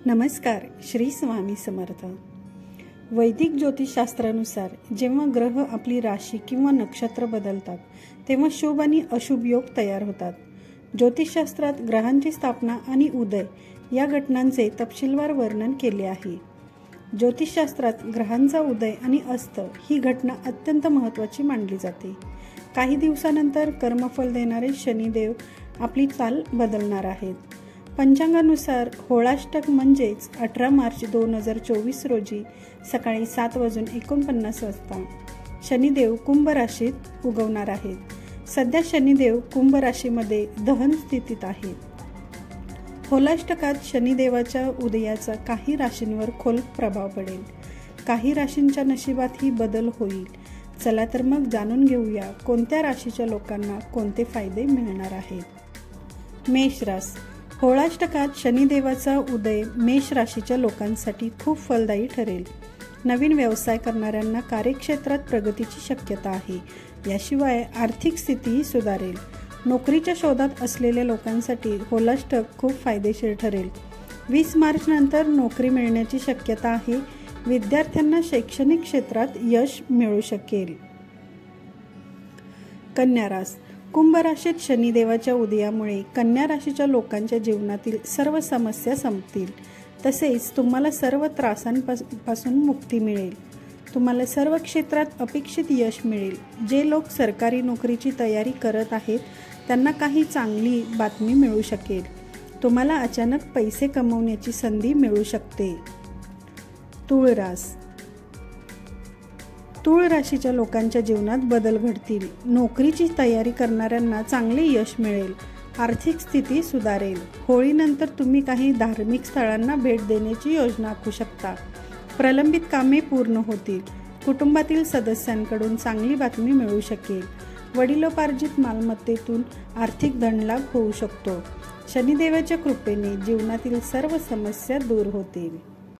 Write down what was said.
नमस्कार. श्री स्वामी समर्थ. वैदिक ज्योतिषशास्त्रानुसार जेव्हा ग्रह आपली राशी किंवा नक्षत्र बदलतात तेव्हा शुभ आणि अशुभ योग तयार होतात. ज्योतिषशास्त्रात ग्रहांची स्थापना आणि उदय या घटनांचे तपशीलवार वर्णन केले आहे. ज्योतिषशास्त्रात ग्रहांचा उदय आणि अस्त ही घटना अत्यंत महत्त्वाची मानली जाते. काही दिवसानंतर कर्मफल देणारे शनिदेव आपली चाल बदलणार आहेत. पंचांगानुसार होळाष्टक म्हणजेच 18 मार्च 2024 रोजी सकाळी 7:49 वाजता शनिदेव कुंभ राशीत उगवणार आहेत. सध्या शनिदेव कुंभ राशीमध्ये दहन स्थितीत आहेत. होलाष्टकात शनिदेवाच्या उदयाचा काही राशींवर खोल प्रभाव पडेल. काही राशींच्या नशिबातही बदल होईल. चला तर मग जाणून घेऊया कोणत्या राशीच्या लोकांना कोणते फायदे मिळणार आहेत. मेष राशी. होळाष्टकात शनिदेवाचा उदय मेष राशीच्या लोकांसाठी खूप फलदायी ठरेल. नवीन व्यवसाय करणाऱ्यांना कार्यक्षेत्रात प्रगतीची शक्यता आहे. याशिवाय आर्थिक स्थितीही सुधारेल. नोकरीच्या शोधात असलेल्या लोकांसाठी होलाष्टक खूप फायदेशीर ठरेल. 20 मार्च नंतर नोकरी मिळण्याची शक्यता आहे. विद्यार्थ्यांना शैक्षणिक क्षेत्रात यश मिळू शकेल. कन्या राशी. कुंभ राशीत शनिदेवाच्या उदयामुळे कन्या राशीच्या लोकांच्या जीवनातील सर्व समस्या संपतील. तसेच तुम्हाला सर्व त्रासांपासून मुक्ती मिळेल. तुम्हाला सर्व क्षेत्रात अपेक्षित यश मिळेल. जे लोक सरकारी नोकरीची तयारी करत आहेत त्यांना काही चांगली बातमी मिळू शकेल. तुम्हाला अचानक पैसे कमवण्याची संधी मिळू शकते. तुळ राशी. तुळ राशीच्या लोकांच्या जीवनात बदल घडतील. नोकरीची तयारी करणाऱ्यांना चांगले यश मिळेल. आर्थिक स्थिती सुधारेल. होळीनंतर तुम्ही काही धार्मिक स्थळांना भेट देण्याची योजना आखू शकता. प्रलंबित कामे पूर्ण होतील. कुटुंबातील सदस्यांकडून चांगली बातमी मिळू शकेल. वडिलोपार्जित मालमत्तेतून आर्थिक धनलाभ होऊ शकतो. शनिदेवाच्या कृपेने जीवनातील सर्व समस्या दूर होतील.